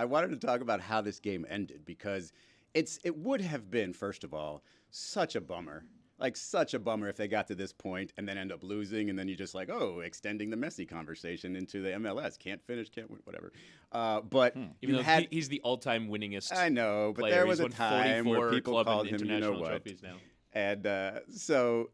I wanted to talk about how this game ended because it would have been, first of all, such a bummer. Like, such a bummer if they got to this point and then end up losing, and then you just like, oh, extending the Messi conversation into the MLS. Can't finish, can't win, whatever. But even though he's the all-time winningest. I know, but player. there was He's a time where people called him, you know what. Now. And so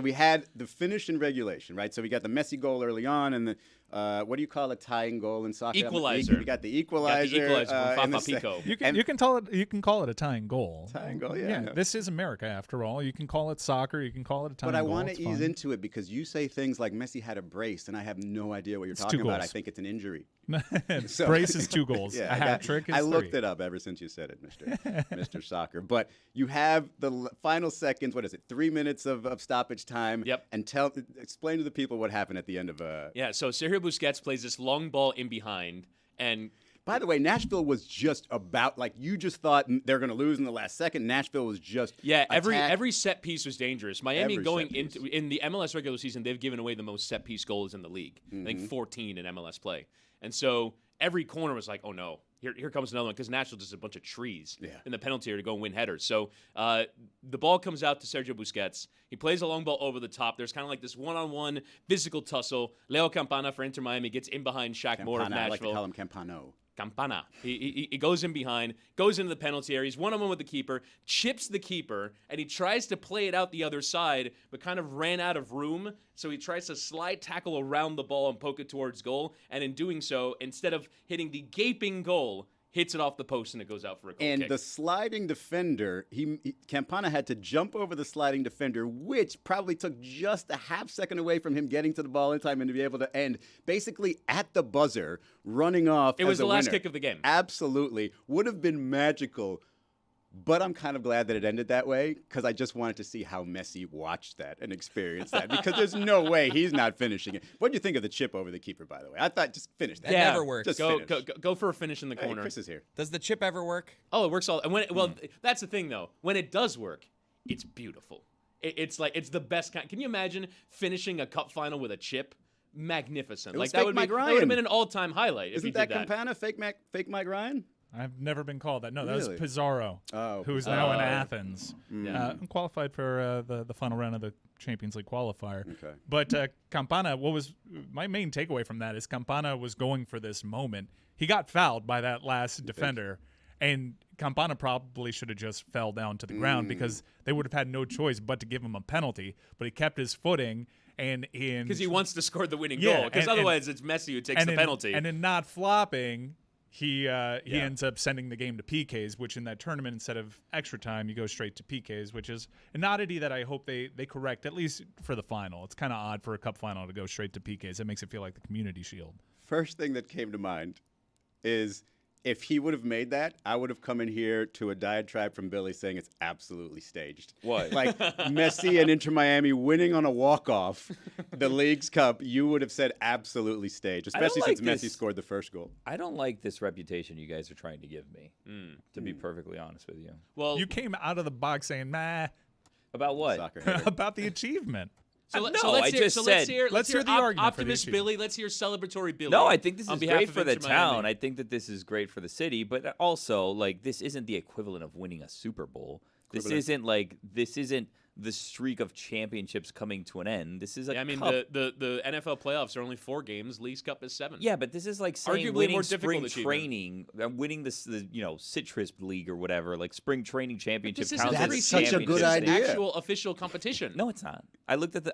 we had the finish in regulation, right? So we got the Messi goal early on, and the what do you call a tying goal in soccer? Equalizer. We got the equalizer. From Fafa Pico. You can call it a tying goal. Tying goal, yeah. This is America, after all. You can call it soccer. You can call it a tying goal. But I want to ease into it because you say things like Messi had a brace, and I have no idea what you're talking about. I think it's an injury. Brace is 2 goals. A hat trick is 3. I looked it up ever since you said it, Mr. Soccer. But you have the final seconds. What is it? 3 minutes of stoppage time. Yep. And explain to the people what happened at the end of. So Sergio Busquets plays this long ball in behind, and by the way, Nashville was just about like you just thought they're going to lose in the last second. Nashville was just every set piece was dangerous. Miami going into in the MLS regular season, they've given away the most set piece goals in the league. I think 14 in MLS play, and so every corner was like, oh no. Here comes another one because Nashville just a bunch of trees in the penalty area to go and win headers. So the ball comes out to Sergio Busquets. He plays a long ball over the top. There's kind of like this one-on-one physical tussle. Leo Campana for Inter Miami gets in behind Shaq Moore of Nashville. I like to call him Campano. Campana. He goes in behind, goes into the penalty area. He's one-on-one with the keeper, chips the keeper, and he tries to play it out the other side, but kind of ran out of room. So he tries to slide tackle around the ball and poke it towards goal. And in doing so, instead of hitting the gaping goal, hits it off the post and it goes out for a goal kick. And the sliding defender, Campana had to jump over the sliding defender, which probably took just a half second away from him getting to the ball in time and to be able to end basically at the buzzer, running off. It was the last winner. kick of the game. Absolutely. Would have been magical. But I'm kind of glad that it ended that way because I just wanted to see how Messi watched that and experienced that because there's no way he's not finishing it. What do you think of the chip over the keeper, by the way? I thought just finish that. That never works. Just go for a finish in the corner. Hey, Chris is here. Does the chip ever work? Oh, it works all. That's the thing though. When it does work, it's beautiful. It's the best kind. Can you imagine finishing a cup final with a chip? Magnificent. That would have been an all-time highlight. Isn't that Campana fake Mike Ryan? I've never been called that. No, that Really? was Pizarro, who's now in Athens. Qualified for the final round of the Champions League qualifier. Okay. But Campana, what was my main takeaway from that is Campana was going for this moment. He got fouled by that last defender, and Campana probably should have just fell down to the ground because they would have had no choice but to give him a penalty. But he kept his footing. Because he wants to score the winning goal. Because otherwise it's Messi who takes the penalty. And in not flopping, he ends up sending the game to PKs, which in that tournament, instead of extra time, you go straight to PKs, which is an oddity that I hope they correct, at least for the final. It's kind of odd for a cup final to go straight to PKs. It makes it feel like the Community Shield. First thing that came to mind is if he would have made that, I would have come in here to a diatribe from Billy saying it's absolutely staged. What? Like Messi and Inter Miami winning on a walk-off the League's Cup, you would have said absolutely staged, especially since Messi scored the first goal. I don't like this reputation you guys are trying to give me, to be perfectly honest with you. Well, you came out of the box saying, nah. About what? About the achievement. Let's hear the argument optimist for Billy. Let's hear celebratory Billy. No, I think this is great for the town. I think that this is great for the city, but also like this isn't the equivalent of winning a Super Bowl. This isn't the streak of championships coming to an end. This is a cup. the NFL playoffs are only 4 games. League's Cup is 7. Yeah, but this is like saying arguably winning more spring difficult training, winning the Citrus League or whatever, like spring training championship. That's such a good idea. Actual official competition. No, it's not. I looked at the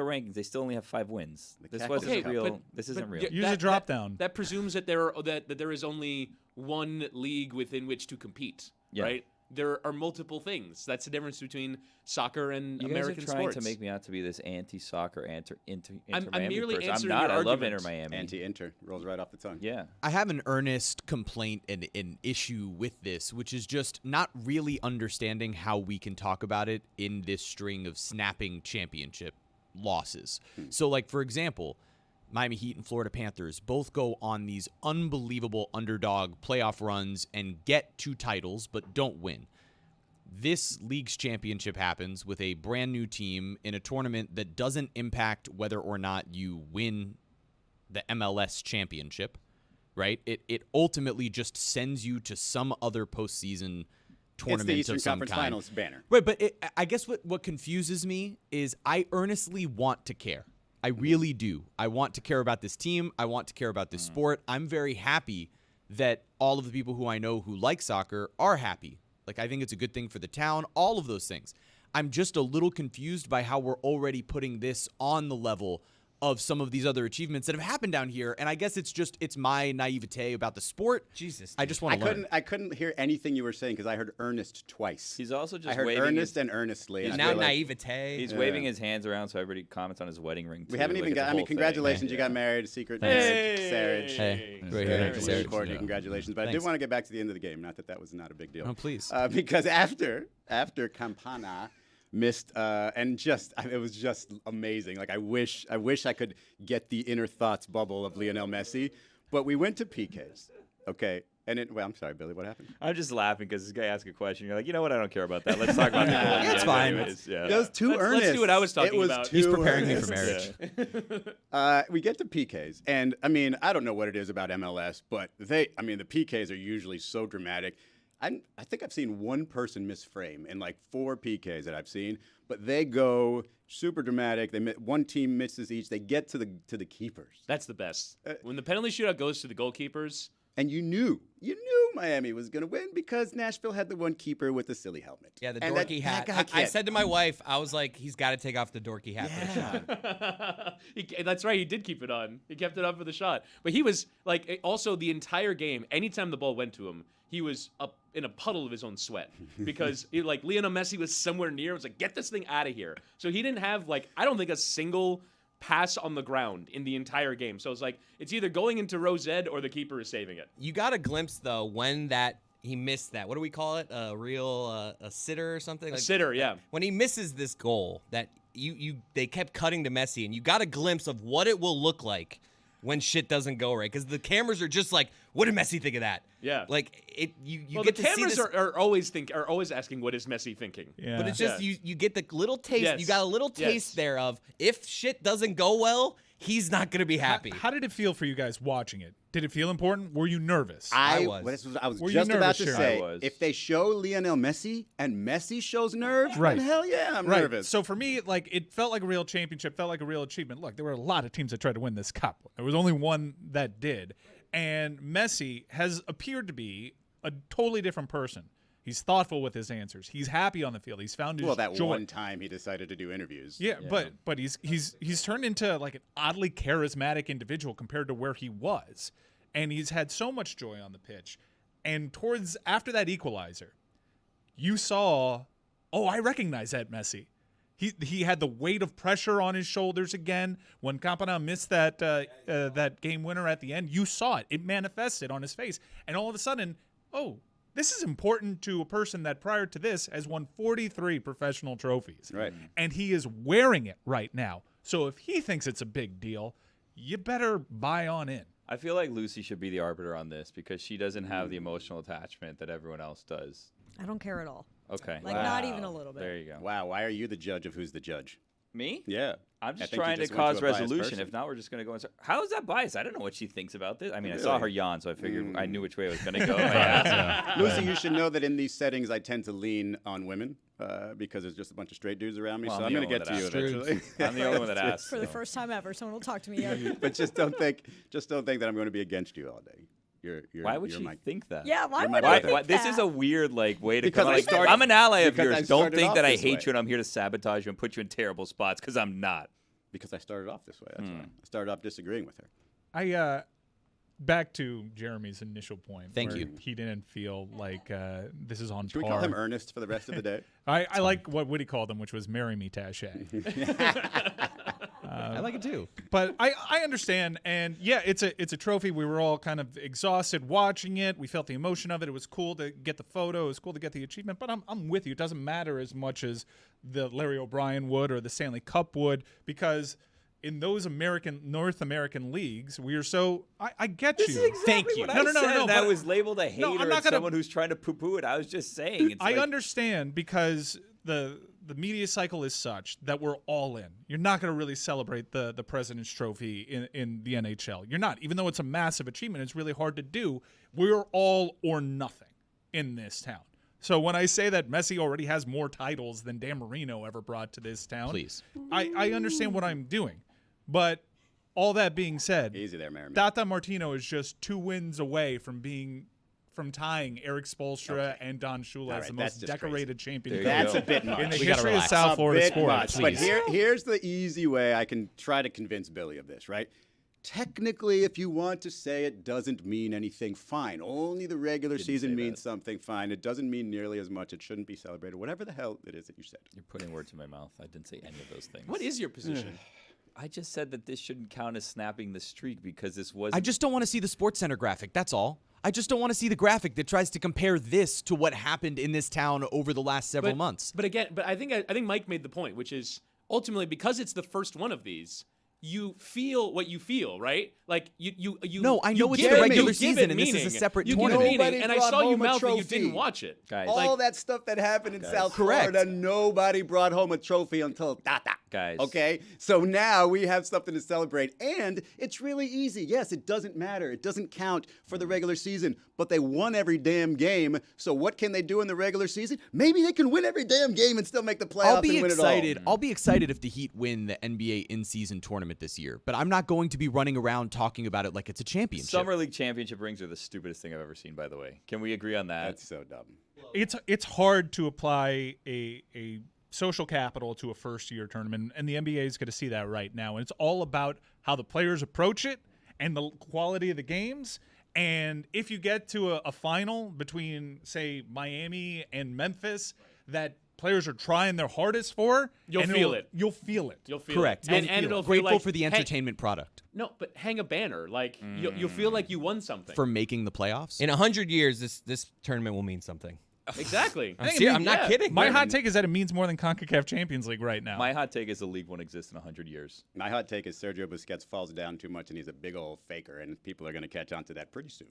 rankings. They still only have 5 wins. This wasn't real. This isn't real. Use a drop down. That presumes that there is only one league within which to compete, right? There are multiple things. That's the difference between soccer and American sports. You guys are trying to make me out to be this anti-soccer, I'm merely person. answering I'm not. your I love argument. Inter Miami. Anti-Inter. Rolls right off the tongue. Yeah. I have an earnest complaint and an issue with this, which is just not really understanding how we can talk about it in this string of snapping championship losses. So, like, for example, Miami Heat and Florida Panthers both go on these unbelievable underdog playoff runs and get 2 titles, but don't win. This league's championship happens with a brand new team in a tournament that doesn't impact whether or not you win the MLS championship, right? It ultimately just sends you to some other postseason tournament It's the Eastern of some Conference kind. Finals banner. Right, but I guess what confuses me is I earnestly want to care. I really do. I want to care about this team. I want to care about this sport. I'm very happy that all of the people who I know who like soccer are happy. Like, I think it's a good thing for the town, all of those things. I'm just a little confused by how we're already putting this on the level of some of these other achievements that have happened down here. And I guess it's my naivete about the sport. Jesus. I just want to learn. I couldn't hear anything you were saying because I heard earnest twice. He's also just I heard waving earnest his, and earnestly. He's and I Now feel like naivete. he's waving his hands around so everybody comments on his wedding ring. we too. haven't Like, even it's a got. I whole mean, thing. congratulations, you got married. Secret marriage, Sarge. Hey, right Sarge, here. Sarge, Sarge. Courtney, congratulations. But I did Thanks. want to get back to the end of the game. Not that was not a big deal. Oh, please. Because after Campana missed, and just it was just amazing. Like I wish I could get the inner thoughts bubble of Lionel Messi. But we went to PKs, okay. And I'm sorry, Billy. What happened? I'm just laughing because this guy asked a question. You're like, you know what? I don't care about that. Let's talk about the goal. Yeah, it's fine. Anyways, yeah. That was too earnest. Let's do what I was talking it was about. Too He's preparing me earnest. for marriage. We get to PKs, and I mean, I don't know what it is about MLS, but the PKs are usually so dramatic. I think I've seen one person miss frame in like 4 PKs that I've seen, but they go super dramatic. One team misses each. They get to the keepers, That's the best. When the penalty shootout goes to the goalkeepers, and you knew Miami was going to win because Nashville had the one keeper with the silly helmet. Yeah, the And dorky that hat. guy I can't- said to my wife, I was like, he's got to take off the dorky hat for the shot. That's right. He did keep it on. He kept it on for the shot. But he was like, also the entire game, anytime the ball went to him, he was up in a puddle of his own sweat because Lionel Messi was somewhere near. It was like, get this thing out of here. So he didn't have I don't think a single pass on the ground in the entire game. So it's like, it's either going into Rosette or the keeper is saving it. You got a glimpse, though, when he missed that. What do we call it? A sitter or something? A sitter, yeah. When he misses this goal that they kept cutting to Messi, and you got a glimpse of what it will look like when shit doesn't go right, because the cameras are just like, what did Messi think of that? Yeah. Like you Well, get the to see cameras this, are always asking, what is Messi thinking? Yeah. but it's just you get the little taste. Yes. You got a little taste Yes. there of if shit doesn't go well, he's not gonna be happy. How did it feel for you guys watching it? Did it feel important? Were you nervous? I I was Were you just about nervous, to Sharon? say, I was. if they show Lionel Messi and Messi shows nerves, Right. then hell yeah, I'm Right. nervous. So for me, it felt like a real championship, felt like a real achievement. Look, there were a lot of teams that tried to win this cup. There was only one that did. And Messi has appeared to be a totally different person. He's thoughtful with his answers. He's happy on the field. He's found his that joy. one time he decided to do interviews. Yeah, but he's turned into like an oddly charismatic individual compared to where he was. And he's had so much joy on the pitch. And after that equalizer, you saw, I recognize that Messi. He had the weight of pressure on his shoulders again. When Campana missed that game winner at the end, you saw it. It manifested on his face. And all of a sudden, this is important to a person that prior to this has won 43 professional trophies. Right. And he is wearing it right now. So if he thinks it's a big deal, you better buy on in. I feel like Lucy should be the arbiter on this because she doesn't have the emotional attachment that everyone else does. I don't care at all. Okay. Like, not even a little bit. There you go. Wow, why are you the judge of who's the judge? Me? Yeah. I'm I just think you trying to just went cause to a biased resolution. person. If not, we're just going to go and start. How is that biased? I don't know what she thinks about this. I mean, I saw Really? her yawn, so I figured I knew which way it was going to go. Yeah. Lucy, you should know that in these settings, I tend to lean on women because there's just a bunch of straight dudes around me. Well, so I'm I'm the going to only get one to you that eventually. I'm the only one that asked. For the so. first time ever, someone will talk to me again. But just don't think that I'm going to be against you all day. Why would you're she my, think that? Yeah, why You're would my I brother. think Why, this that? is a weird way to Because come. I Like, started- I'm an ally of because I yours. Don't started think off that I this hate way. you and I'm here to sabotage you and put you in terrible spots because I'm not. Because I started off this way. That's why. I started off disagreeing with her. Back to Jeremy's initial point. Thank where you. He didn't feel like this is on Should we par. call him Ernest for the rest of the day? I like what Woody called him, which was "Marry Me, Taché." I like it too. But I understand, and yeah, it's a trophy. We were all kind of exhausted watching it. We felt the emotion of it. It was cool to get the photo. It was cool to get the achievement. But I'm with you. It doesn't matter as much as the Larry O'Brien would or the Stanley Cup would, because in those North American leagues, we are so. I get you. Thank you. No, That but- was labeled a hater I'm and not gonna- someone who's trying to poo-poo it. I was just saying. It's I like, understand because the the media cycle is such that we're all in. You're not going to really celebrate the President's Trophy in the NHL. You're not. Even though it's a massive achievement, it's really hard to do. We're all or nothing in this town. So when I say that Messi already has more titles than Dan Marino ever brought to this town, Please. I understand what I'm doing. But all that being said, Easy there, Merriman. Tata Martino is just 2 wins away from tying Eric Spoelstra and Don Shula as right, the that's most just decorated champion There you That's go. a bit much. in the We gotta history of relax. South A Florida bit sports. much. But Please. here's the easy way I can try to convince Billy of this, right? Technically, if you want to say it doesn't mean anything, fine. Only the regular season say means that. something, fine. It doesn't mean nearly as much. It shouldn't be celebrated. Whatever the hell it is that you said. You're putting words in my mouth. I didn't say any of those things. What is your position? I just said that this shouldn't count as snapping the streak because this was. I just don't want to see the Sports Center graphic. That's all. I just don't want to see the graphic that tries to compare this to what happened in this town over the last several months. But again, I think Mike made the point, which is ultimately because it's the first one of these, you feel what you feel, right? Like you. No, I know you it's give the it- regular you give season, it and this is a meaning. separate you tournament. Give it Nobody meaning, and I brought saw you home a mouth that you trophy. didn't watch it. Guys. All that stuff that happened in South Correct. Florida, nobody brought home a trophy until Tata. Guys. Okay? So now we have something to celebrate. And it's really easy. Yes, it doesn't matter. It doesn't count for the regular season, but they won every damn game. So what can they do in the regular season? Maybe they can win every damn game and still make the playoffs I'll be and win excited. it all. I'll be excited if the Heat win the NBA in-season tournament this year, but I'm not going to be running around talking about it like it's a championship. Summer League championship rings are the stupidest thing I've ever seen, by the way. Can we agree on that? That's so dumb. It's hard to apply a social capital to a first-year tournament, and the NBA is going to see that right now. And it's all about how the players approach it and the quality of the games. And if you get to a final between, say, Miami and Memphis that players are trying their hardest for, You'll and feel it. You'll feel it. You'll feel Correct. it. And You'll feel it'll it. feel Grateful like, for the hey, entertainment product. no, but hang a banner. Like you'll feel like you won something. For making the playoffs. In 100 years, this tournament will mean something. Exactly. I'm not kidding. My hot take is that it means more than CONCACAF Champions League right now. My hot take is the league won't exist in 100 years. My hot take is Sergio Busquets falls down too much and he's a big old faker, and people are going to catch on to that pretty soon.